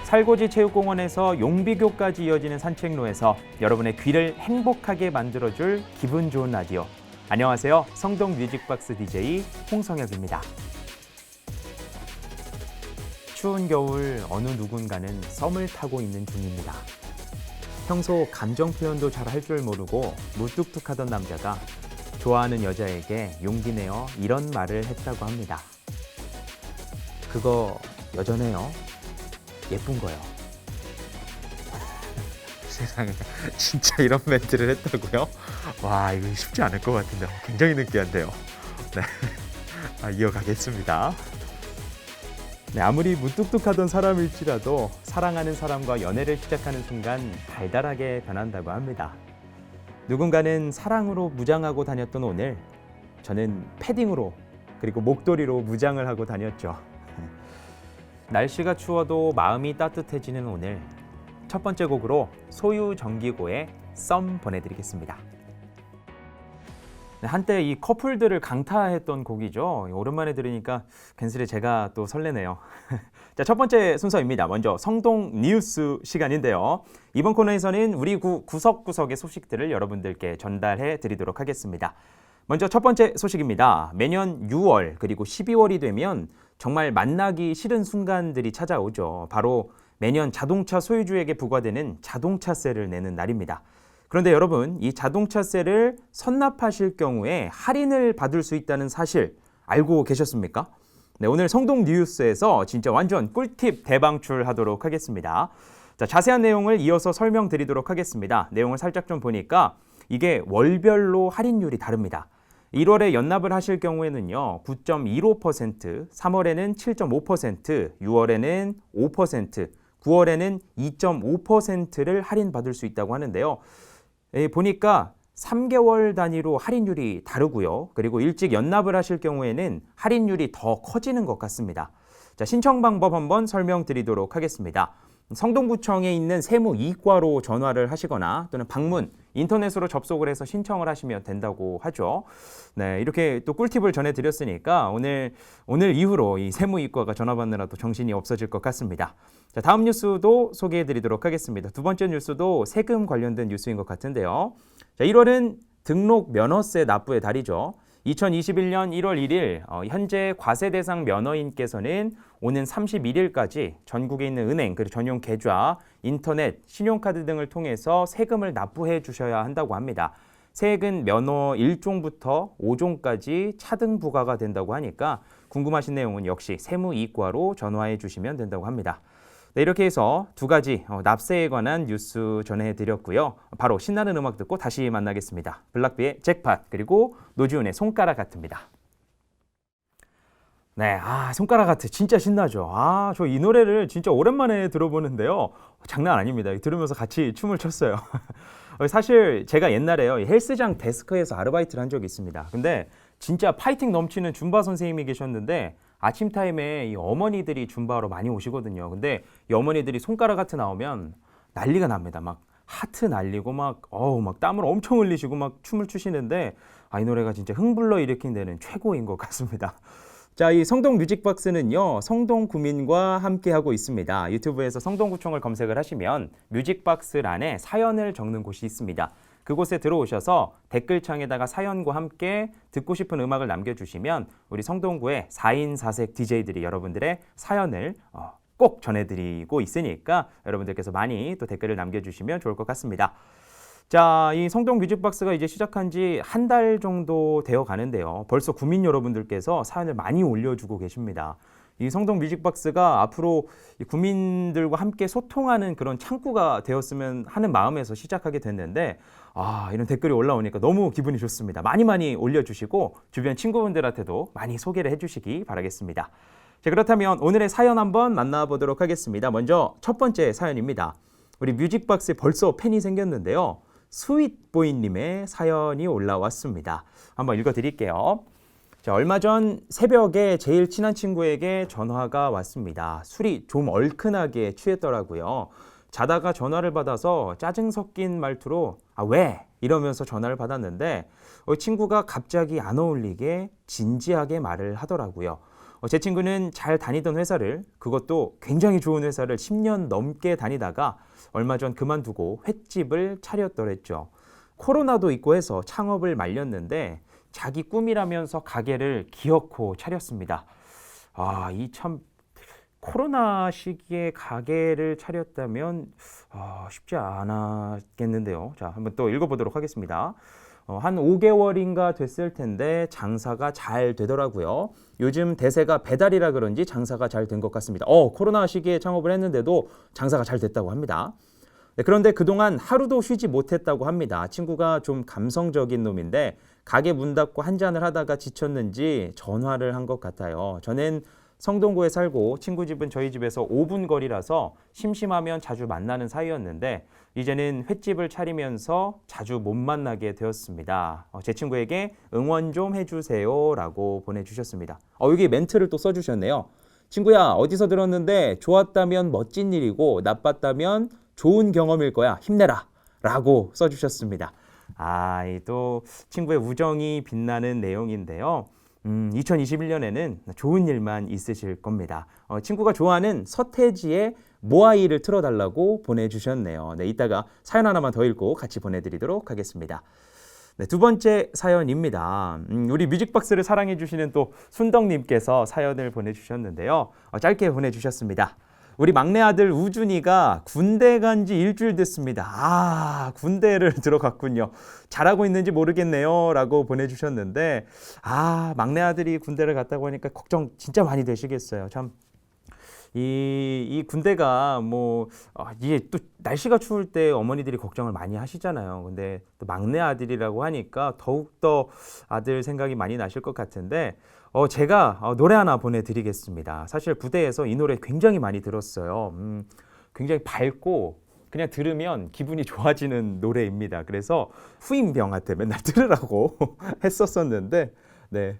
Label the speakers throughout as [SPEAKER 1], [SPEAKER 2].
[SPEAKER 1] 살고지 체육공원에서 용비교까지 이어지는 산책로에서 여러분의 귀를 행복하게 만들어줄 기분 좋은 라디오. 안녕하세요. 성동 뮤직박스 DJ 홍성혁입니다. 추운 겨울 어느 누군가는 썸을 타고 있는 중입니다. 평소 감정 표현도 잘 할 줄 모르고 무뚝뚝하던 남자가 좋아하는 여자에게 용기 내어 이런 말을 했다고 합니다. 그거 여전해요. 예쁜 거요. 세상에, 진짜 이런 멘트를 했다고요? 와, 이거 쉽지 않을 것 같은데 굉장히 느끼한데요. 네, 이어가겠습니다. 네, 아무리 무뚝뚝하던 사람일지라도 사랑하는 사람과 연애를 시작하는 순간 달달하게 변한다고 합니다. 누군가는 사랑으로 무장하고 다녔던 오늘, 저는 패딩으로 그리고 목도리로 무장을 하고 다녔죠. 날씨가 추워도 마음이 따뜻해지는 오늘, 첫 번째 곡으로 소유정기고의 썸 보내드리겠습니다. 네, 한때 이 커플들을 강타했던 곡이죠. 오랜만에 들으니까 괜스레 제가 또 설레네요. 자, 첫 번째 순서입니다. 먼저 성동 뉴스 시간인데요. 이번 코너에서는 우리 구 구석구석의 소식들을 여러분들께 전달해 드리도록 하겠습니다. 먼저 첫 번째 소식입니다. 매년 6월 그리고 12월이 되면 정말 만나기 싫은 순간들이 찾아오죠. 바로 매년 자동차 소유주에게 부과되는 자동차세를 내는 날입니다. 그런데 여러분, 이 자동차세를 선납하실 경우에 할인을 받을 수 있다는 사실 알고 계셨습니까? 네, 오늘 성동 뉴스에서 진짜 완전 꿀팁 대방출하도록 하겠습니다. 자, 자세한 내용을 이어서 설명드리도록 하겠습니다. 내용을 살짝 좀 보니까 이게 월별로 할인율이 다릅니다. 1월에 연납을 하실 경우에는요, 9.15%, 3월에는 7.5%, 6월에는 5%, 9월에는 2.5%를 할인받을 수 있다고 하는데요. 보니까 3개월 단위로 할인율이 다르고요. 그리고 일찍 연납을 하실 경우에는 할인율이 더 커지는 것 같습니다. 자, 신청 방법 한번 설명드리도록 하겠습니다. 성동구청에 있는 세무이과로 전화를 하시거나 또는 방문, 인터넷으로 접속을 해서 신청을 하시면 된다고 하죠. 네, 이렇게 또 꿀팁을 전해드렸으니까 오늘 이후로 이 세무이과가 전화 받느라 또 정신이 없어질 것 같습니다. 자, 다음 뉴스도 소개해드리도록 하겠습니다. 두 번째 뉴스도 세금 관련된 뉴스인 것 같은데요. 자, 1월은 등록 면허세 납부의 달이죠. 2021년 1월 1일 현재 과세 대상 면허인께서는 오는 31일까지 전국에 있는 은행, 그리고 전용 계좌, 인터넷, 신용카드 등을 통해서 세금을 납부해 주셔야 한다고 합니다. 세액은 면허 1종부터 5종까지 차등 부과가 된다고 하니까 궁금하신 내용은 역시 세무이과로 전화해 주시면 된다고 합니다. 네, 이렇게 해서 두 가지 납세에 관한 뉴스 전해드렸고요. 바로 신나는 음악 듣고 다시 만나겠습니다. 블락비의 잭팟 그리고 노지훈의 손가락 하트입니다. 네, 손가락 하트 진짜 신나죠. 저 이 노래를 진짜 오랜만에 들어보는데요. 장난 아닙니다. 들으면서 같이 춤을 췄어요. 사실 제가 옛날에요, 헬스장 데스크에서 아르바이트를 한 적이 있습니다. 근데 진짜 파이팅 넘치는 줌바 선생님이 계셨는데 아침 타임에 이 어머니들이 줌바로 많이 오시거든요. 근데 이 어머니들이 손가락 하트 나오면 난리가 납니다. 막 하트 날리고 막 땀을 엄청 흘리시고 막 춤을 추시는데 이 노래가 진짜 흥불러 일으킨 데는 최고인 것 같습니다. 자, 이 성동 뮤직박스는요, 성동구민과 함께하고 있습니다. 유튜브에서 성동구청을 검색을 하시면 뮤직박스란에 사연을 적는 곳이 있습니다. 그곳에 들어오셔서 댓글창에다가 사연과 함께 듣고 싶은 음악을 남겨주시면 우리 성동구의 4인 4색 DJ들이 여러분들의 사연을 꼭 전해드리고 있으니까 여러분들께서 많이 또 댓글을 남겨주시면 좋을 것 같습니다. 자, 이 성동 뮤직박스가 이제 시작한 지 한 달 정도 되어 가는데요. 벌써 구민 여러분들께서 사연을 많이 올려주고 계십니다. 이 성동 뮤직박스가 앞으로 구민들과 함께 소통하는 그런 창구가 되었으면 하는 마음에서 시작하게 됐는데 이런 댓글이 올라오니까 너무 기분이 좋습니다. 많이 올려주시고 주변 친구분들한테도 많이 소개를 해주시기 바라겠습니다. 자, 그렇다면 오늘의 사연 한번 만나보도록 하겠습니다. 먼저 첫 번째 사연입니다. 우리 뮤직박스에 벌써 팬이 생겼는데요. 스윗보이님의 사연이 올라왔습니다. 한번 읽어드릴게요. 자, 얼마 전 새벽에 제일 친한 친구에게 전화가 왔습니다. 술이 좀 얼큰하게 취했더라고요. 자다가 전화를 받아서 짜증 섞인 말투로 왜? 이러면서 전화를 받았는데 친구가 갑자기 안 어울리게 진지하게 말을 하더라고요. 제 친구는 잘 다니던 회사를, 그것도 굉장히 좋은 회사를 10년 넘게 다니다가 얼마 전 그만두고 횟집을 차렸더랬죠. 코로나도 있고 해서 창업을 말렸는데 자기 꿈이라면서 가게를 기어코 차렸습니다. 이 참 코로나 시기에 가게를 차렸다면 쉽지 않았겠는데요. 자, 한번 또 읽어보도록 하겠습니다. 한 5개월인가 됐을 텐데 장사가 잘 되더라고요. 요즘 대세가 배달이라 그런지 장사가 잘 된 것 같습니다. 코로나 시기에 창업을 했는데도 장사가 잘 됐다고 합니다. 네, 그런데 그동안 하루도 쉬지 못했다고 합니다. 친구가 좀 감성적인 놈인데 가게 문 닫고 한잔을 하다가 지쳤는지 전화를 한 것 같아요. 저는 성동구에 살고 친구 집은 저희 집에서 5분 거리라서 심심하면 자주 만나는 사이였는데 이제는 횟집을 차리면서 자주 못 만나게 되었습니다. 제 친구에게 응원 좀 해주세요 라고 보내주셨습니다. 여기 멘트를 또 써주셨네요. 친구야, 어디서 들었는데 좋았다면 멋진 일이고 나빴다면 좋은 경험일 거야. 힘내라 라고 써주셨습니다. 이 또 친구의 우정이 빛나는 내용인데요. 2021년에는 좋은 일만 있으실 겁니다. 친구가 좋아하는 서태지의 모아이를 틀어달라고 보내주셨네요. 네, 이따가 사연 하나만 더 읽고 같이 보내드리도록 하겠습니다. 네, 두 번째 사연입니다. 우리 뮤직박스를 사랑해주시는 또 순덕님께서 사연을 보내주셨는데요. 짧게 보내주셨습니다. 우리 막내 아들 우준이가 군대 간 지 일주일 됐습니다. 군대를 들어갔군요. 잘하고 있는지 모르겠네요. 라고 보내주셨는데, 막내 아들이 군대를 갔다고 하니까 걱정 진짜 많이 되시겠어요. 참, 이 군대가 이게 또 날씨가 추울 때 어머니들이 걱정을 많이 하시잖아요. 근데 또 막내 아들이라고 하니까 더욱더 아들 생각이 많이 나실 것 같은데, 제가 노래 하나 보내드리겠습니다. 사실 부대에서 이 노래 굉장히 많이 들었어요. 굉장히 밝고 그냥 들으면 기분이 좋아지는 노래입니다. 그래서 후임병한테 맨날 들으라고 했었었는데, 네,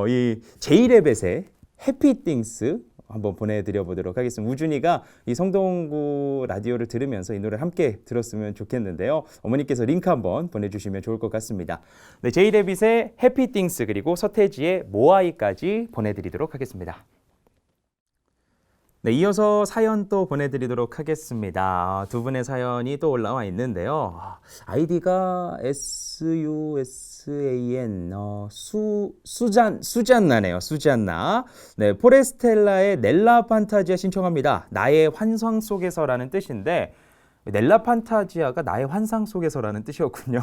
[SPEAKER 1] 이 제이레벳의 해피 띵스 한번 보내드려 보도록 하겠습니다. 우준이가 이 성동구 라디오를 들으면서 이 노래를 함께 들었으면 좋겠는데요. 어머니께서 링크 한번 보내주시면 좋을 것 같습니다. 네, 제이레빗의 해피 띵스 그리고 서태지의 모아이까지 보내드리도록 하겠습니다. 네, 이어서 사연 또 보내드리도록 하겠습니다. 두 분의 사연이 또 올라와 있는데요. 아이디가 SUSAN 수잔나네요. 수잔나. 네, 포레스텔라의 넬라 판타지아 신청합니다. 나의 환상 속에서라는 뜻인데 넬라 판타지아가 나의 환상 속에서라는 뜻이었군요.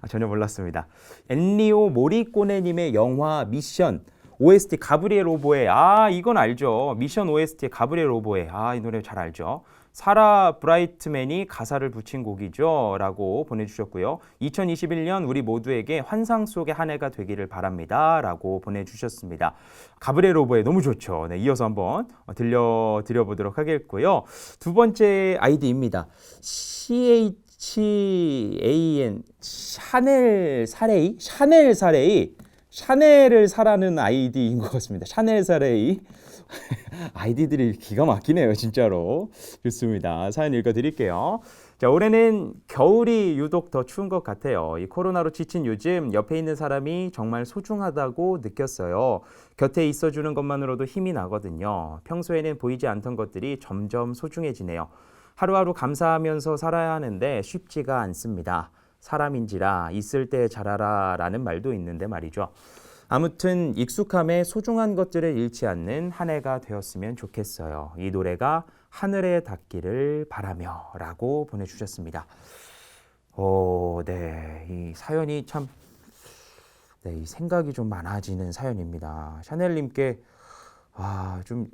[SPEAKER 1] 전혀 몰랐습니다. 엔리오 모리꼬네님의 영화 미션 OST 가브리엘 오보에 이건 알죠. 미션 OST 가브리엘 오보에 이 노래 잘 알죠. 사라 브라이트맨이 가사를 붙인 곡이죠 라고 보내주셨고요. 2021년 우리 모두에게 환상 속의 한 해가 되기를 바랍니다 라고 보내주셨습니다. 가브리엘 오보에 너무 좋죠. 네, 이어서 한번 들려드려보도록 하겠고요. 두 번째 아이디입니다. CHAN 샤넬 사레이 샤넬을 사라는 아이디인 것 같습니다. 샤넬 사레이. 아이디들이 기가 막히네요, 진짜로. 좋습니다. 사연 읽어드릴게요. 자, 올해는 겨울이 유독 더 추운 것 같아요. 이 코로나로 지친 요즘 옆에 있는 사람이 정말 소중하다고 느꼈어요. 곁에 있어주는 것만으로도 힘이 나거든요. 평소에는 보이지 않던 것들이 점점 소중해지네요. 하루하루 감사하면서 살아야 하는데 쉽지가 않습니다. 사람인지라 있을 때 잘하라 라는 말도 있는데 말이죠. 아무튼 익숙함에 소중한 것들을 잃지 않는 한 해가 되었으면 좋겠어요. 이 노래가 하늘에 닿기를 바라며 라고 보내주셨습니다. 네. 이 사연이 참, 네, 이 생각이 좀 많아지는 사연입니다. 샤넬님께, 좀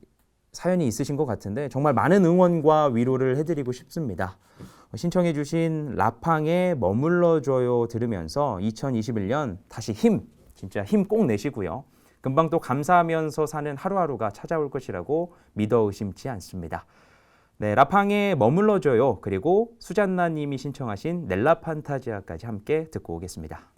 [SPEAKER 1] 사연이 있으신 것 같은데 정말 많은 응원과 위로를 해드리고 싶습니다. 신청해 주신 라팡의 머물러줘요 들으면서 2021년 다시 진짜 힘 꼭 내시고요. 금방 또 감사하면서 사는 하루하루가 찾아올 것이라고 믿어 의심치 않습니다. 네, 라팡의 머물러줘요 그리고 수잔나 님이 신청하신 넬라 판타지아까지 함께 듣고 오겠습니다.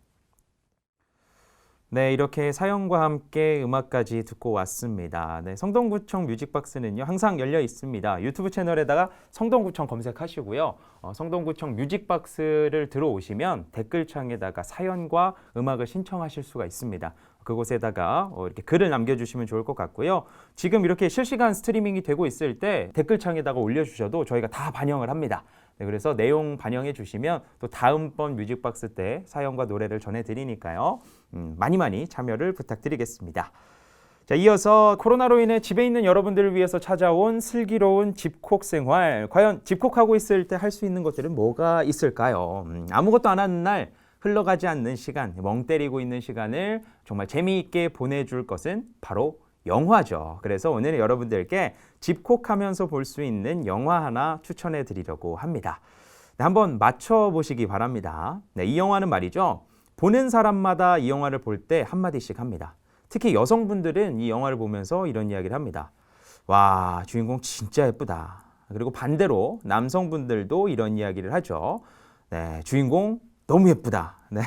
[SPEAKER 1] 네, 이렇게 사연과 함께 음악까지 듣고 왔습니다. 네, 성동구청 뮤직박스는요, 항상 열려 있습니다. 유튜브 채널에다가 성동구청 검색하시고요. 성동구청 뮤직박스를 들어오시면 댓글창에다가 사연과 음악을 신청하실 수가 있습니다. 그곳에다가 이렇게 글을 남겨주시면 좋을 것 같고요. 지금 이렇게 실시간 스트리밍이 되고 있을 때 댓글창에다가 올려주셔도 저희가 다 반영을 합니다. 네, 그래서 내용 반영해 주시면 또 다음번 뮤직박스 때 사연과 노래를 전해드리니까요. 많이 많이 참여를 부탁드리겠습니다. 자, 이어서 코로나로 인해 집에 있는 여러분들을 위해서 찾아온 슬기로운 집콕 생활. 과연 집콕하고 있을 때 할 수 있는 것들은 뭐가 있을까요? 아무것도 안 하는 날, 흘러가지 않는 시간, 멍 때리고 있는 시간을 정말 재미있게 보내줄 것은 바로 영화죠. 그래서 오늘 여러분들께 집콕하면서 볼 수 있는 영화 하나 추천해 드리려고 합니다. 네, 한번 맞춰보시기 바랍니다. 네, 이 영화는 말이죠. 보는 사람마다 이 영화를 볼 때 한마디씩 합니다. 특히 여성분들은 이 영화를 보면서 이런 이야기를 합니다. 와, 주인공 진짜 예쁘다. 그리고 반대로 남성분들도 이런 이야기를 하죠. 네, 주인공 너무 예쁘다. 네,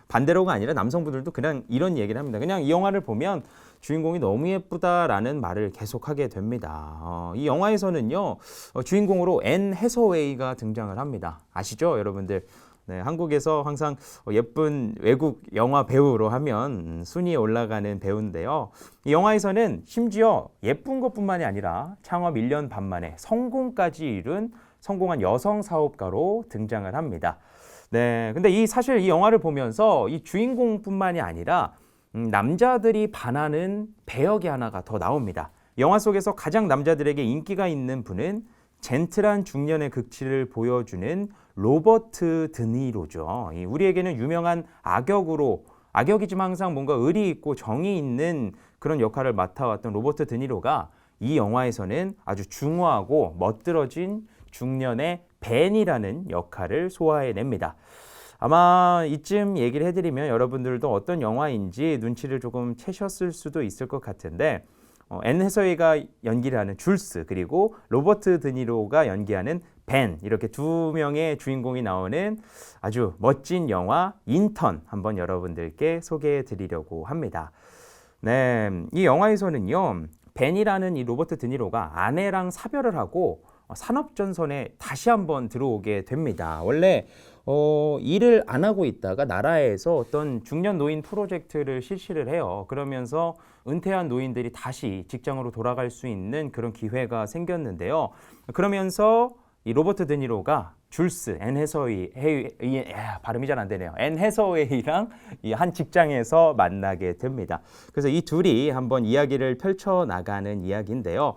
[SPEAKER 1] 반대로가 아니라 남성분들도 그냥 이런 얘기를 합니다. 그냥 이 영화를 보면 주인공이 너무 예쁘다라는 말을 계속하게 됩니다. 이 영화에서는요, 주인공으로 앤 해서웨이가 등장을 합니다. 아시죠, 여러분들? 네, 한국에서 항상 예쁜 외국 영화 배우로 하면 순위에 올라가는 배우인데요. 이 영화에서는 심지어 예쁜 것뿐만이 아니라 창업 1년 반 만에 성공까지 이룬 성공한 여성 사업가로 등장을 합니다. 네, 근데 사실 이 영화를 보면서 이 주인공뿐만이 아니라 남자들이 반하는 배역이 하나가 더 나옵니다. 영화 속에서 가장 남자들에게 인기가 있는 분은 젠틀한 중년의 극치를 보여주는 로버트 드니로죠. 우리에게는 유명한 악역이지만 항상 뭔가 의리 있고 정이 있는 그런 역할을 맡아왔던 로버트 드니로가 이 영화에서는 아주 중후하고 멋들어진 중년의 벤이라는 역할을 소화해냅니다. 아마 이쯤 얘기를 해드리면 여러분들도 어떤 영화인지 눈치를 조금 채셨을 수도 있을 것 같은데 앤 해서웨이가 연기를 하는 줄스 그리고 로버트 드니로가 연기하는 벤 이렇게 두 명의 주인공이 나오는 아주 멋진 영화 인턴 한번 여러분들께 소개해 드리려고 합니다. 네, 이 영화에서는요 벤이라는 이 로버트 드니로가 아내랑 사별을 하고 산업전선에 다시 한번 들어오게 됩니다. 원래 일을 안 하고 있다가 나라에서 어떤 중년 노인 프로젝트를 실시를 해요. 그러면서 은퇴한 노인들이 다시 직장으로 돌아갈 수 있는 그런 기회가 생겼는데요. 그러면서 이 로버트 드니로가 줄스, 발음이 잘 안 되네요. 앤 해서웨이랑 이 한 직장에서 만나게 됩니다. 그래서 이 둘이 한번 이야기를 펼쳐나가는 이야기인데요.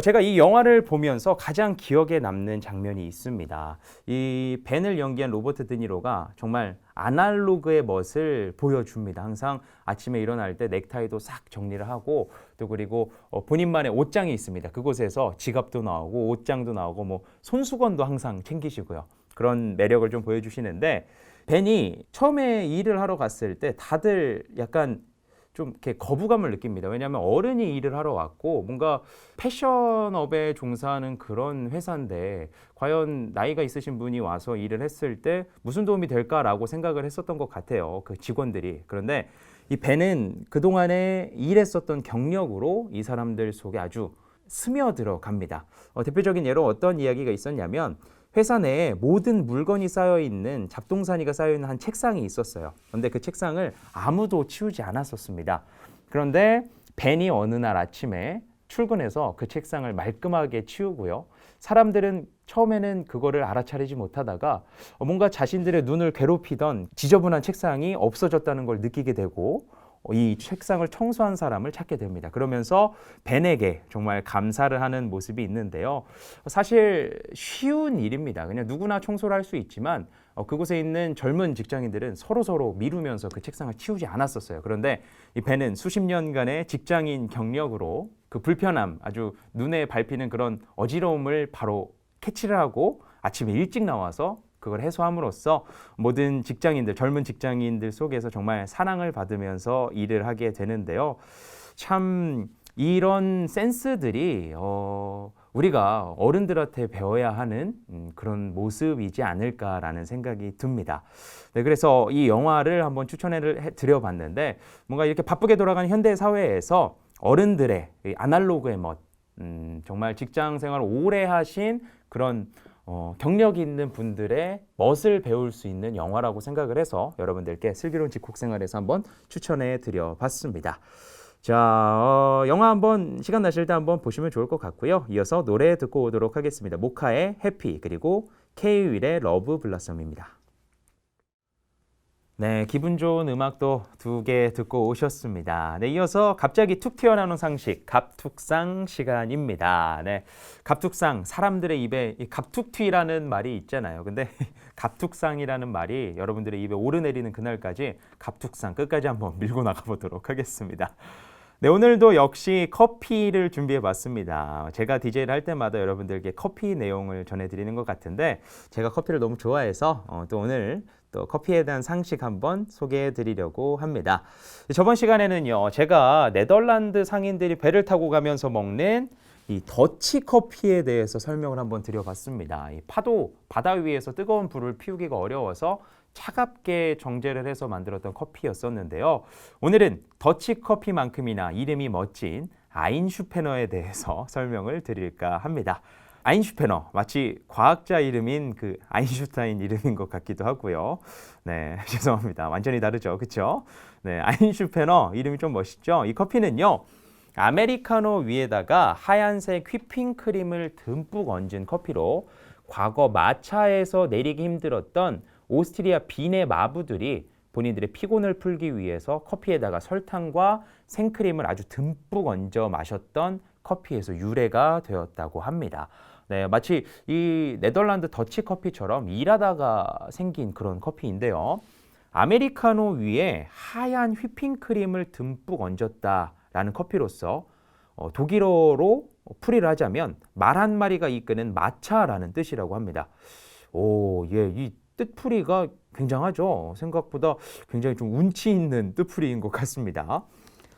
[SPEAKER 1] 제가 이 영화를 보면서 가장 기억에 남는 장면이 있습니다. 이 벤을 연기한 로버트 드니로가 정말 아날로그의 멋을 보여줍니다. 항상 아침에 일어날 때 넥타이도 싹 정리를 하고 또 그리고 본인만의 옷장이 있습니다. 그곳에서 지갑도 나오고 옷장도 나오고 뭐 손수건도 항상 챙기시고요. 그런 매력을 좀 보여주시는데 벤이 처음에 일을 하러 갔을 때 다들 약간 좀 이렇게 거부감을 느낍니다. 왜냐하면 어른이 일을 하러 왔고 뭔가 패션업에 종사하는 그런 회사인데 과연 나이가 있으신 분이 와서 일을 했을 때 무슨 도움이 될까라고 생각을 했었던 것 같아요. 그 직원들이. 그런데 이 벤은 그동안에 일했었던 경력으로 이 사람들 속에 아주 스며들어 갑니다. 대표적인 예로 어떤 이야기가 있었냐면 회사 내에 모든 물건이 쌓여있는 잡동사니가 쌓여있는 한 책상이 있었어요. 그런데 그 책상을 아무도 치우지 않았었습니다. 그런데 벤이 어느 날 아침에 출근해서 그 책상을 말끔하게 치우고요. 사람들은 처음에는 그거를 알아차리지 못하다가 뭔가 자신들의 눈을 괴롭히던 지저분한 책상이 없어졌다는 걸 느끼게 되고 이 책상을 청소한 사람을 찾게 됩니다. 그러면서 벤에게 정말 감사를 하는 모습이 있는데요. 사실 쉬운 일입니다. 그냥 누구나 청소를 할 수 있지만 그곳에 있는 젊은 직장인들은 서로 미루면서 그 책상을 치우지 않았었어요. 그런데 이 벤은 수십 년간의 직장인 경력으로 그 불편함, 아주 눈에 밟히는 그런 어지러움을 바로 캐치를 하고 아침에 일찍 나와서 그걸 해소함으로써 모든 직장인들, 젊은 직장인들 속에서 정말 사랑을 받으면서 일을 하게 되는데요. 참 이런 센스들이 우리가 어른들한테 배워야 하는 그런 모습이지 않을까라는 생각이 듭니다. 네, 그래서 이 영화를 한번 추천을 드려봤는데 뭔가 이렇게 바쁘게 돌아가는 현대 사회에서 어른들의 아날로그의 멋, 정말 직장 생활을 오래 하신 그런 경력 있는 분들의 멋을 배울 수 있는 영화라고 생각을 해서 여러분들께 슬기로운 집콕생활에서 한번 추천해 드려 봤습니다. 자, 영화 한번 시간 나실 때 한번 보시면 좋을 것 같고요. 이어서 노래 듣고 오도록 하겠습니다. 모카의 해피 그리고 K-윌의 러브 블라썸입니다. 네, 기분 좋은 음악도 두 개 듣고 오셨습니다. 네, 이어서 갑자기 툭 튀어나오는 상식, 갑툭상 시간입니다. 네, 갑툭상, 사람들의 입에 이 갑툭튀라는 말이 있잖아요. 근데 갑툭상이라는 말이 여러분들의 입에 오르내리는 그날까지 갑툭상 끝까지 한번 밀고 나가보도록 하겠습니다. 네, 오늘도 역시 커피를 준비해 봤습니다. 제가 DJ를 할 때마다 여러분들께 커피 내용을 전해드리는 것 같은데 제가 커피를 너무 좋아해서 또 오늘 또 커피에 대한 상식 한번 소개해 드리려고 합니다. 저번 시간에는요, 제가 네덜란드 상인들이 배를 타고 가면서 먹는 이 더치 커피에 대해서 설명을 한번 드려봤습니다. 이 파도, 바다 위에서 뜨거운 불을 피우기가 어려워서 차갑게 정제를 해서 만들었던 커피였었는데요. 오늘은 더치 커피만큼이나 이름이 멋진 아인슈페너에 대해서 설명을 드릴까 합니다. 아인슈페너, 마치 과학자 이름인 그 아인슈타인 이름인 것 같기도 하고요. 네, 죄송합니다. 완전히 다르죠. 그렇죠? 네, 아인슈페너 이름이 좀 멋있죠? 이 커피는요, 아메리카노 위에다가 하얀색 휘핑크림을 듬뿍 얹은 커피로 과거 마차에서 내리기 힘들었던 오스트리아 빈의 마부들이 본인들의 피곤을 풀기 위해서 커피에다가 설탕과 생크림을 아주 듬뿍 얹어 마셨던 커피에서 유래가 되었다고 합니다. 네, 마치 이 네덜란드 더치 커피처럼 일하다가 생긴 그런 커피인데요. 아메리카노 위에 하얀 휘핑크림을 듬뿍 얹었다라는 커피로서 독일어로 풀이를 하자면 말 한 마리가 이끄는 마차라는 뜻이라고 합니다. 오, 예, 이 뜻풀이가 굉장하죠. 생각보다 굉장히 좀 운치 있는 뜻풀이인 것 같습니다.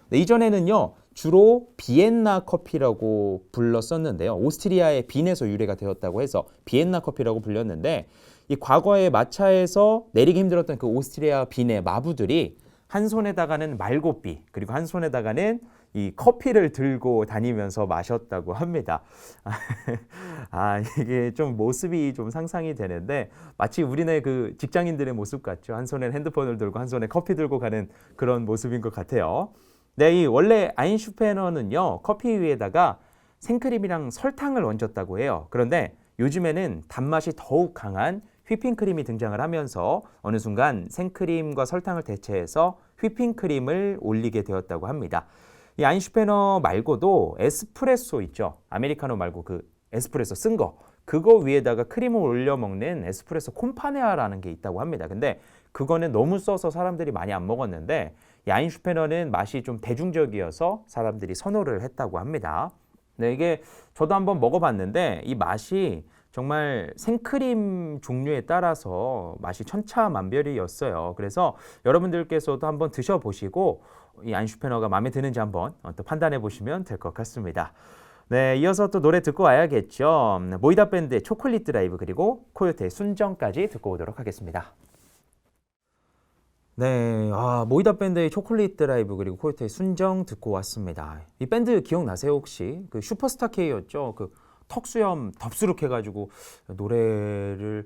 [SPEAKER 1] 네, 이전에는요, 주로 비엔나 커피라고 불렀었는데요. 오스트리아의 빈에서 유래가 되었다고 해서 비엔나 커피라고 불렸는데, 이 과거의 마차에서 내리기 힘들었던 그 오스트리아 빈의 마부들이 한 손에다가는 말고삐, 그리고 한 손에다가는 이 커피를 들고 다니면서 마셨다고 합니다. 이게 좀 모습이 좀 상상이 되는데 마치 우리네 그 직장인들의 모습 같죠. 한 손에 핸드폰을 들고 한 손에 커피 들고 가는 그런 모습인 것 같아요. 네, 이 원래 아인슈페너는요, 커피 위에다가 생크림이랑 설탕을 얹었다고 해요. 그런데 요즘에는 단맛이 더욱 강한 휘핑크림이 등장을 하면서 어느 순간 생크림과 설탕을 대체해서 휘핑크림을 올리게 되었다고 합니다. 이 아인슈페너 말고도 에스프레소 있죠. 아메리카노 말고 그 에스프레소 쓴 거. 그거 위에다가 크림을 올려 먹는 에스프레소 콤파네아라는 게 있다고 합니다. 근데 그거는 너무 써서 사람들이 많이 안 먹었는데 이 아인슈페너는 맛이 좀 대중적이어서 사람들이 선호를 했다고 합니다. 네, 이게 저도 한번 먹어봤는데 이 맛이 정말 생크림 종류에 따라서 맛이 천차만별이었어요. 그래서 여러분들께서도 한번 드셔보시고 이 아인슈페너가 마음에 드는지 한번 또 판단해 보시면 될 것 같습니다. 네, 이어서 또 노래 듣고 와야겠죠. 모이다 밴드의 초콜릿 드라이브 그리고 코요테의 순정까지 듣고 오도록 하겠습니다. 네, 모이다 밴드의 초콜릿 드라이브 그리고 코요테의 순정 듣고 왔습니다. 이 밴드 기억나세요 혹시? 그 슈퍼스타 K였죠. 그 턱수염 덥수룩해가지고 노래를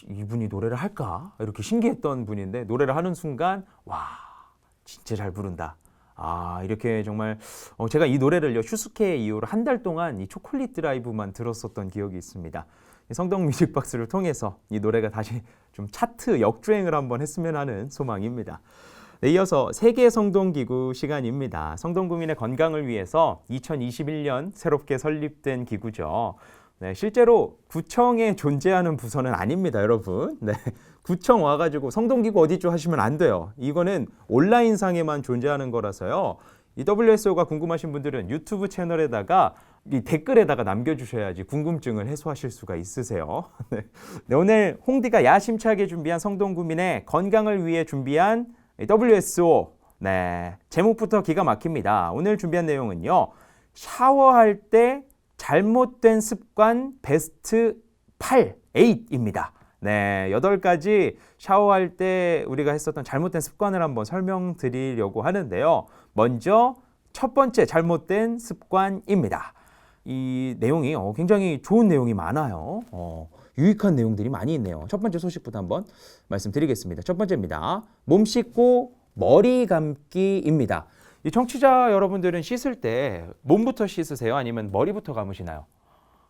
[SPEAKER 1] 이분이 노래를 할까 이렇게 신기했던 분인데 노래를 하는 순간 와 진짜 잘 부른다. 이렇게 정말 제가 이 노래를요 슈스케 이후로 한 달 동안 이 초콜릿 드라이브만 들었었던 기억이 있습니다. 성동 뮤직박스를 통해서 이 노래가 다시 좀 차트 역주행을 한번 했으면 하는 소망입니다. 네, 이어서 세계 성동기구 시간입니다. 성동구민의 건강을 위해서 2021년 새롭게 설립된 기구죠. 네, 실제로 구청에 존재하는 부서는 아닙니다, 여러분. 네, 구청 와가지고 성동기구 어디죠 하시면 안 돼요. 이거는 온라인상에만 존재하는 거라서요. 이 WSO가 궁금하신 분들은 유튜브 채널에다가 이 댓글에다가 남겨주셔야지 궁금증을 해소하실 수가 있으세요. 네, 오늘 홍디가 야심차게 준비한 성동구민의 건강을 위해 준비한 WSO. 네, 제목부터 기가 막힙니다. 오늘 준비한 내용은요. 샤워할 때 잘못된 습관 베스트 8입니다. 네, 8가지 샤워할 때 우리가 했었던 잘못된 습관을 한번 설명드리려고 하는데요. 먼저 첫 번째 잘못된 습관입니다. 이 내용이 굉장히 좋은 내용이 많아요. 유익한 내용들이 많이 있네요. 첫 번째 소식부터 한번 말씀드리겠습니다. 첫 번째입니다. 몸 씻고 머리 감기입니다. 이 청취자 여러분들은 씻을 때 몸부터 씻으세요? 아니면 머리부터 감으시나요?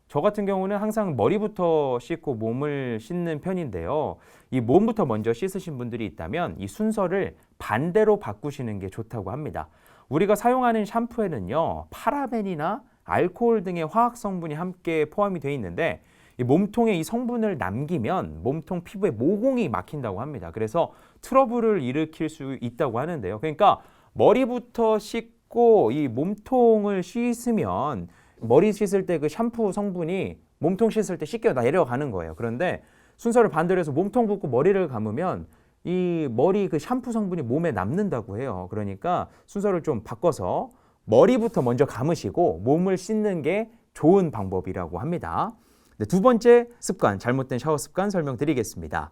[SPEAKER 1] 저 같은 경우는 항상 머리부터 씻고 몸을 씻는 편인데요. 이 몸부터 먼저 씻으신 분들이 있다면 이 순서를 반대로 바꾸시는 게 좋다고 합니다. 우리가 사용하는 샴푸에는요, 파라벤이나 알코올 등의 화학 성분이 함께 포함이 되어 있는데 이 몸통에 이 성분을 남기면 몸통 피부에 모공이 막힌다고 합니다. 그래서 트러블을 일으킬 수 있다고 하는데요. 그러니까 머리부터 씻고 이 몸통을 씻으면 머리 씻을 때 그 샴푸 성분이 몸통 씻을 때 씻겨 내려가는 거예요. 그런데 순서를 반대로 해서 몸통 붓고 머리를 감으면 이 머리 그 샴푸 성분이 몸에 남는다고 해요. 그러니까 순서를 좀 바꿔서 머리부터 먼저 감으시고 몸을 씻는 게 좋은 방법이라고 합니다. 네, 두 번째 습관, 잘못된 샤워 습관 설명드리겠습니다.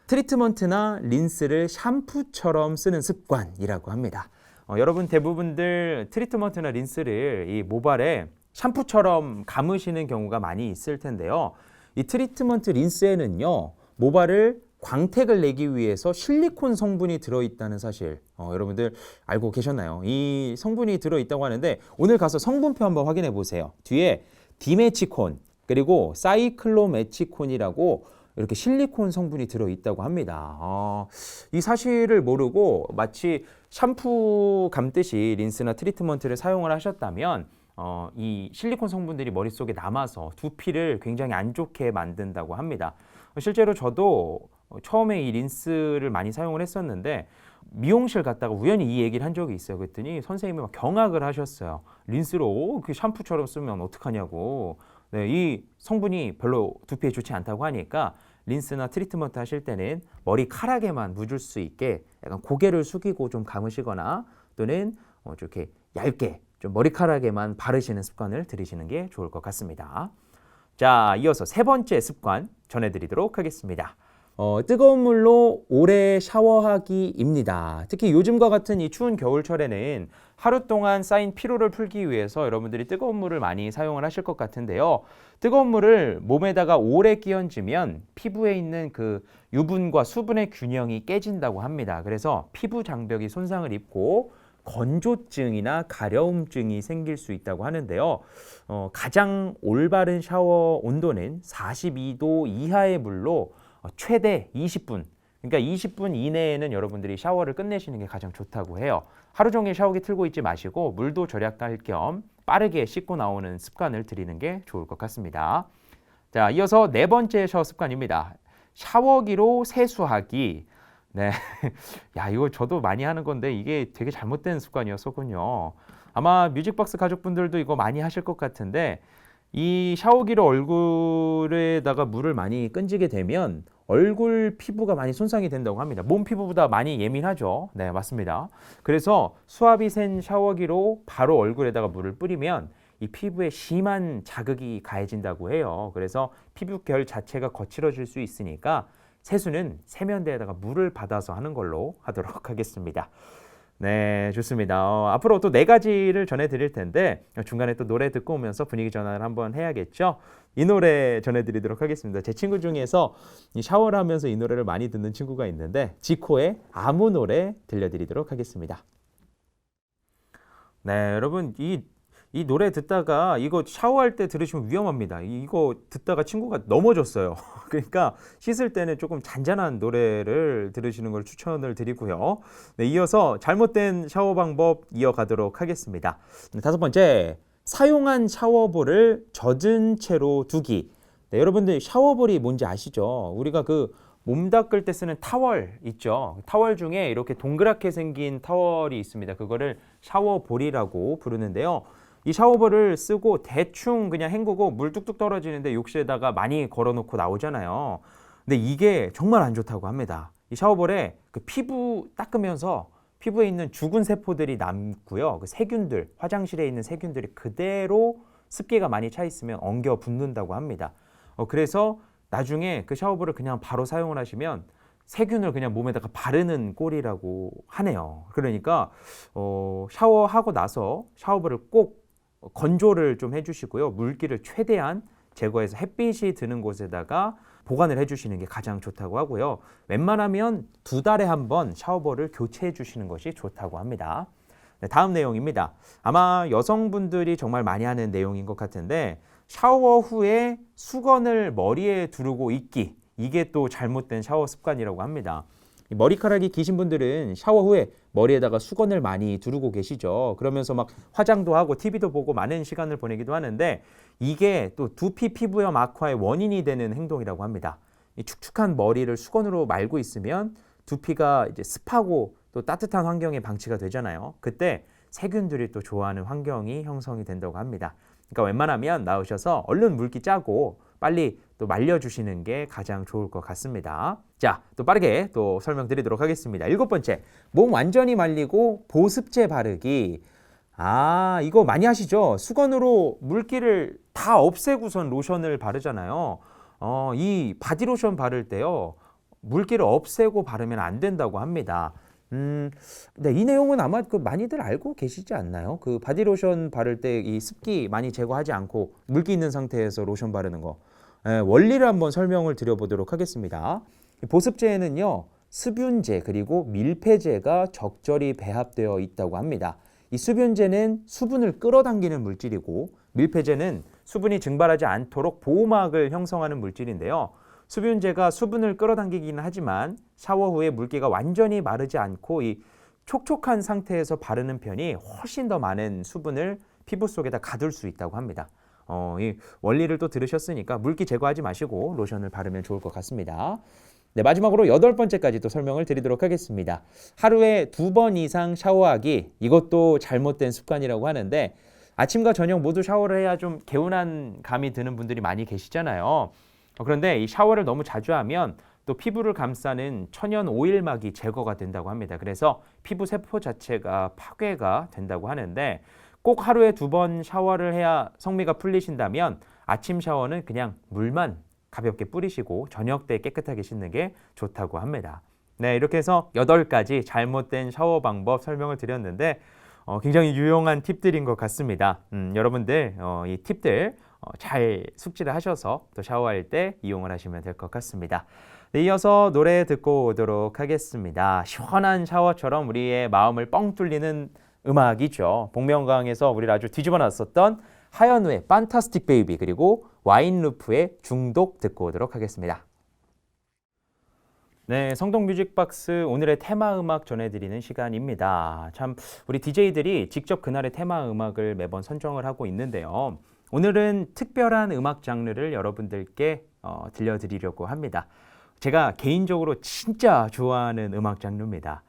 [SPEAKER 1] 트리트먼트나 린스를 샴푸처럼 쓰는 습관이라고 합니다. 여러분 대부분들 트리트먼트나 린스를 이 모발에 샴푸처럼 감으시는 경우가 많이 있을 텐데요. 이 트리트먼트 린스에는요, 모발을 광택을 내기 위해서 실리콘 성분이 들어있다는 사실 여러분들 알고 계셨나요? 이 성분이 들어있다고 하는데 오늘 가서 성분표 한번 확인해 보세요. 뒤에 디메치콘 그리고 사이클로메치콘이라고 이렇게 실리콘 성분이 들어있다고 합니다. 이 사실을 모르고 마치 샴푸 감듯이 린스나 트리트먼트를 사용을 하셨다면 이 실리콘 성분들이 머릿속에 남아서 두피를 굉장히 안 좋게 만든다고 합니다. 실제로 저도 처음에 이 린스를 많이 사용을 했었는데 미용실 갔다가 우연히 이 얘기를 한 적이 있어요. 그랬더니 선생님이 막 경악을 하셨어요. 린스로 그 샴푸처럼 쓰면 어떡하냐고. 네, 이 성분이 별로 두피에 좋지 않다고 하니까 린스나 트리트먼트 하실 때는 머리카락에만 묻을 수 있게 약간 고개를 숙이고 좀 감으시거나 또는 이렇게 얇게 좀 머리카락에만 바르시는 습관을 들이시는 게 좋을 것 같습니다. 자, 이어서 세 번째 습관 전해드리도록 하겠습니다. 뜨거운 물로 오래 샤워하기입니다. 특히 요즘과 같은 이 추운 겨울철에는 하루 동안 쌓인 피로를 풀기 위해서 여러분들이 뜨거운 물을 많이 사용을 하실 것 같은데요. 뜨거운 물을 몸에다가 오래 끼얹으면 피부에 있는 그 유분과 수분의 균형이 깨진다고 합니다. 그래서 피부 장벽이 손상을 입고 건조증이나 가려움증이 생길 수 있다고 하는데요. 가장 올바른 샤워 온도는 42도 이하의 물로 최대 20분, 그러니까 20분 이내에는 여러분들이 샤워를 끝내시는 게 가장 좋다고 해요. 하루 종일 샤워기 틀고 있지 마시고 물도 절약할 겸 빠르게 씻고 나오는 습관을 들이는 게 좋을 것 같습니다. 자, 이어서 네 번째 샤워 습관입니다. 샤워기로 세수하기. 네, 야, 이거 저도 많이 하는 건데 이게 되게 잘못된 습관이었었군요. 아마 뮤직박스 가족분들도 이거 많이 하실 것 같은데 이 샤워기로 얼굴에다가 물을 많이 끈지게 되면 얼굴 피부가 많이 손상이 된다고 합니다. 몸 피부보다 많이 예민하죠. 네, 맞습니다. 그래서 수압이 센 샤워기로 바로 얼굴에다가 물을 뿌리면 이 피부에 심한 자극이 가해진다고 해요. 그래서 피부결 자체가 거칠어질 수 있으니까 세수는 세면대에다가 물을 받아서 하는 걸로 하도록 하겠습니다. 네, 좋습니다. 앞으로 또 네 가지를 전해드릴 텐데 중간에 또 노래 듣고 오면서 분위기 전환을 한번 해야겠죠. 이 노래 전해드리도록 하겠습니다. 제 친구 중에서 이 샤워를 하면서 이 노래를 많이 듣는 친구가 있는데 지코의 아무 노래 들려드리도록 하겠습니다. 네, 여러분 이 노래 듣다가 이거 샤워할 때 들으시면 위험합니다. 이거 듣다가 친구가 넘어졌어요. 그러니까 씻을 때는 조금 잔잔한 노래를 들으시는 걸 추천을 드리고요. 네, 이어서 잘못된 샤워 방법 이어가도록 하겠습니다. 네, 다섯 번째, 사용한 샤워볼을 젖은 채로 두기. 네, 여러분들 샤워볼이 뭔지 아시죠? 우리가 그 몸 닦을 때 쓰는 타월 있죠. 타월 중에 이렇게 동그랗게 생긴 타월이 있습니다. 그거를 샤워볼이라고 부르는데요. 이 샤워볼을 쓰고 대충 그냥 헹구고 물 뚝뚝 떨어지는데 욕실에다가 많이 걸어놓고 나오잖아요. 근데 이게 정말 안 좋다고 합니다. 이 샤워볼에 그 피부 닦으면서 피부에 있는 죽은 세포들이 남고요. 그 세균들, 화장실에 있는 세균들이 그대로 습기가 많이 차 있으면 엉겨 붙는다고 합니다. 그래서 나중에 그 샤워볼을 그냥 바로 사용을 하시면 세균을 그냥 몸에다가 바르는 꼴이라고 하네요. 그러니까 샤워하고 나서 샤워볼을 꼭 건조를 좀 해주시고요. 물기를 최대한 제거해서 햇빛이 드는 곳에다가 보관을 해주시는 게 가장 좋다고 하고요. 웬만하면 2달에 한 번 샤워볼을 교체해 주시는 것이 좋다고 합니다. 네, 다음 내용입니다. 아마 여성분들이 정말 많이 하는 내용인 것 같은데 샤워 후에 수건을 머리에 두르고 있기, 이게 또 잘못된 샤워 습관이라고 합니다. 머리카락이 기신 분들은 샤워 후에 머리에다가 수건을 많이 두르고 계시죠. 그러면서 막 화장도 하고 TV도 보고 많은 시간을 보내기도 하는데 이게 또 두피 피부염 악화의 원인이 되는 행동이라고 합니다. 이 축축한 머리를 수건으로 말고 있으면 두피가 이제 습하고 또 따뜻한 환경에 방치가 되잖아요. 그때 세균들이 또 좋아하는 환경이 형성이 된다고 합니다. 그러니까 웬만하면 나오셔서 얼른 물기 짜고 빨리 또 말려주시는 게 가장 좋을 것 같습니다. 자, 또 빠르게 또 설명드리도록 하겠습니다. 7번째, 몸 완전히 말리고 보습제 바르기. 이거 많이 하시죠? 수건으로 물기를 다 없애고선 로션을 바르잖아요. 이 바디로션 바를 때요, 물기를 없애고 바르면 안 된다고 합니다. 네, 이 내용은 아마 많이들 알고 계시지 않나요? 그 바디로션 바를 때 이 습기 많이 제거하지 않고 물기 있는 상태에서 로션 바르는 거. 원리를 한번 설명을 드려보도록 하겠습니다. 보습제에는요, 수분제 그리고 밀폐제가 적절히 배합되어 있다고 합니다. 이 수분제는 수분을 끌어당기는 물질이고 밀폐제는 수분이 증발하지 않도록 보호막을 형성하는 물질인데요. 수분제가 수분을 끌어당기기는 하지만 샤워 후에 물기가 완전히 마르지 않고 이 촉촉한 상태에서 바르는 편이 훨씬 더 많은 수분을 피부 속에다 가둘 수 있다고 합니다. 이 원리를 또 들으셨으니까 물기 제거하지 마시고 로션을 바르면 좋을 것 같습니다. 네, 마지막으로 8번째까지 또 설명을 드리도록 하겠습니다. 하루에 2번 이상 샤워하기, 이것도 잘못된 습관이라고 하는데 아침과 저녁 모두 샤워를 해야 좀 개운한 감이 드는 분들이 많이 계시잖아요. 그런데 이 샤워를 너무 자주 하면 또 피부를 감싸는 천연 오일막이 제거가 된다고 합니다. 그래서 피부 세포 자체가 파괴가 된다고 하는데 꼭 하루에 2번 샤워를 해야 성미가 풀리신다면 아침 샤워는 그냥 물만 가볍게 뿌리시고 저녁 때 깨끗하게 씻는 게 좋다고 합니다. 네, 이렇게 해서 8가지 잘못된 샤워 방법 설명을 드렸는데 굉장히 유용한 팁들인 것 같습니다. 여러분들 이 팁들 잘 숙지를 하셔서 또 샤워할 때 이용을 하시면 될 것 같습니다. 네, 이어서 노래 듣고 오도록 하겠습니다. 시원한 샤워처럼 우리의 마음을 뻥 뚫리는 음악이죠. 복면가왕에서 우리를 아주 뒤집어 놨었던 하현우의 판타스틱 베이비 그리고 와인루프의 중독 듣고 오도록 하겠습니다. 네, 성동 뮤직박스 오늘의 테마 음악 전해드리는 시간입니다. 참 우리 DJ들이 직접 그날의 테마 음악을 매번 선정을 하고 있는데요. 오늘은 특별한 음악 장르를 여러분들께 들려드리려고 합니다. 제가 개인적으로 진짜 좋아하는 음악 장르입니다.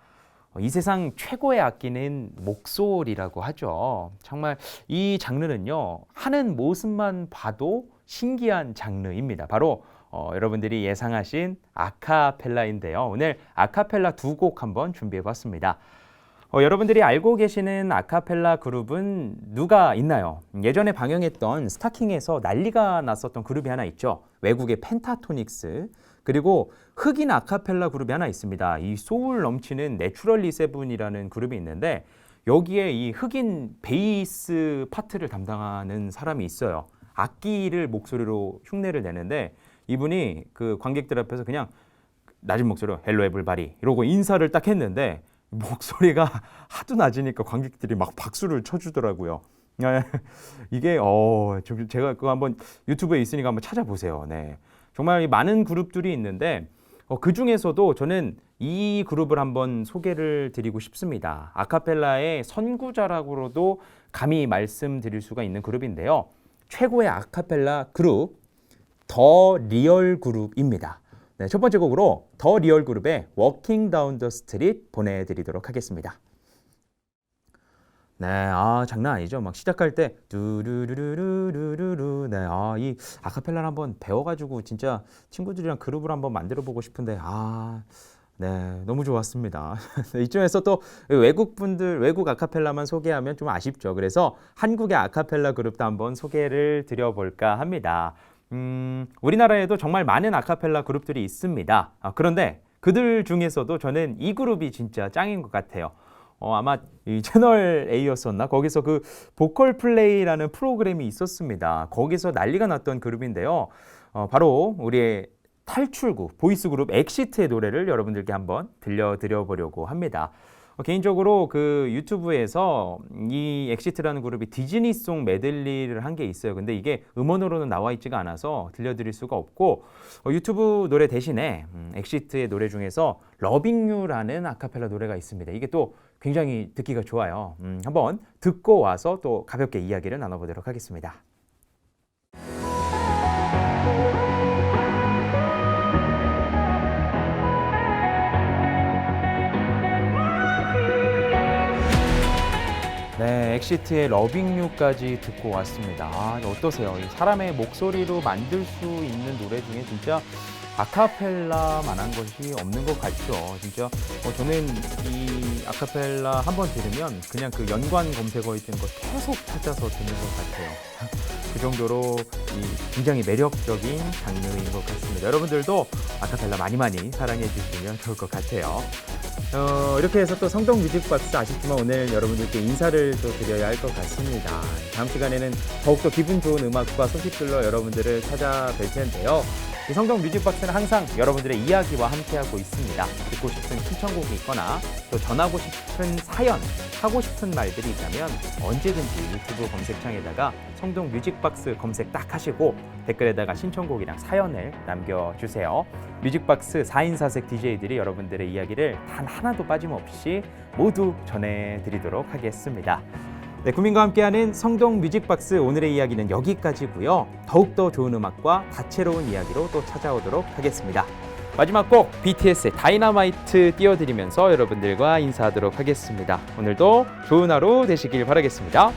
[SPEAKER 1] 이 세상 최고의 악기는 목소리라고 하죠. 정말 이 장르는요, 하는 모습만 봐도 신기한 장르입니다. 바로 여러분들이 예상하신 아카펠라인데요. 오늘 아카펠라 2곡 한번 준비해봤습니다. 여러분들이 알고 계시는 아카펠라 그룹은 누가 있나요? 예전에 방영했던 스타킹에서 난리가 났었던 그룹이 하나 있죠. 외국의 펜타토닉스. 그리고 흑인 아카펠라 그룹이 하나 있습니다. 이 소울 넘치는 내추럴리 세븐이라는 그룹이 있는데 여기에 이 흑인 베이스 파트를 담당하는 사람이 있어요. 악기를 목소리로 흉내를 내는데 이분이 그 관객들 앞에서 그냥 낮은 목소리로 헬로 에블바리 이러고 인사를 딱 했는데 목소리가 하도 낮으니까 관객들이 막 박수를 쳐주더라고요. 이게 제가 그거 한번 유튜브에 있으니까 한번 찾아보세요. 네. 정말 많은 그룹들이 있는데 그 중에서도 저는 이 그룹을 한번 소개를 드리고 싶습니다. 아카펠라의 선구자라고도 감히 말씀드릴 수가 있는 그룹인데요. 최고의 아카펠라 그룹 더 리얼 그룹입니다. 네, 첫 번째 곡으로 더 리얼 그룹의 Walking Down the Street 보내드리도록 하겠습니다. 네, 장난 아니죠. 막 시작할 때 두루루루루루루. 네, 이 아카펠라를 한번 배워가지고 진짜 친구들이랑 그룹을 한번 만들어보고 싶은데 네, 너무 좋았습니다. 이쯤에서 또 외국 아카펠라만 소개하면 좀 아쉽죠. 그래서 한국의 아카펠라 그룹도 한번 소개를 드려볼까 합니다. 우리나라에도 정말 많은 아카펠라 그룹들이 있습니다. 그런데 그들 중에서도 저는 이 그룹이 진짜 짱인 것 같아요. 아마 이 채널 A였었나? 거기서 그 보컬 플레이라는 프로그램이 있었습니다. 거기서 난리가 났던 그룹인데요. 바로 우리의 탈출구 보이스 그룹 엑시트의 노래를 여러분들께 한번 들려드려 보려고 합니다. 개인적으로 그 유튜브에서 이 엑시트라는 그룹이 디즈니송 메들리를 한 게 있어요. 근데 이게 음원으로는 나와 있지가 않아서 들려드릴 수가 없고 유튜브 노래 대신에 엑시트의 노래 중에서 러빙 유라는 아카펠라 노래가 있습니다. 이게 또 굉장히 듣기가 좋아요. 한번 듣고 와서 또 가볍게 이야기를 나눠보도록 하겠습니다. 네, 엑시트의 러빙 유까지 듣고 왔습니다. 어떠세요? 이 사람의 목소리로 만들 수 있는 노래 중에 진짜 아카펠라만한 것이 없는 것 같죠. 진짜 저는 이 아카펠라 한번 들으면 그냥 그 연관 검색어에 있는 거 계속 찾아서 듣는 것 같아요. 그 정도로 굉장히 매력적인 장르인 것 같습니다. 여러분들도 아카펠라 많이 사랑해 주시면 좋을 것 같아요. 이렇게 해서 또 성동 뮤직박스 아쉽지만 오늘 여러분들께 인사를 또 드려야 할 것 같습니다. 다음 시간에는 더욱더 기분 좋은 음악과 소식들로 여러분들을 찾아뵐 텐데요. 이 성동 뮤직박스는 항상 여러분들의 이야기와 함께하고 있습니다. 듣고 싶은 신청곡이 있거나 또 전하고 싶은 사연, 하고 싶은 말들이 있다면 언제든지 유튜브 검색창에다가 성동 뮤직박스 검색 딱 하시고 댓글에다가 신청곡이랑 사연을 남겨주세요. 뮤직박스 4인 4색 DJ들이 여러분들의 이야기를 단 하나도 빠짐없이 모두 전해드리도록 하겠습니다. 네, 구민과 함께하는 성동 뮤직박스 오늘의 이야기는 여기까지고요. 더욱더 좋은 음악과 다채로운 이야기로 또 찾아오도록 하겠습니다. 마지막 곡 BTS의 다이너마이트 띄워드리면서 여러분들과 인사하도록 하겠습니다. 오늘도 좋은 하루 되시길 바라겠습니다.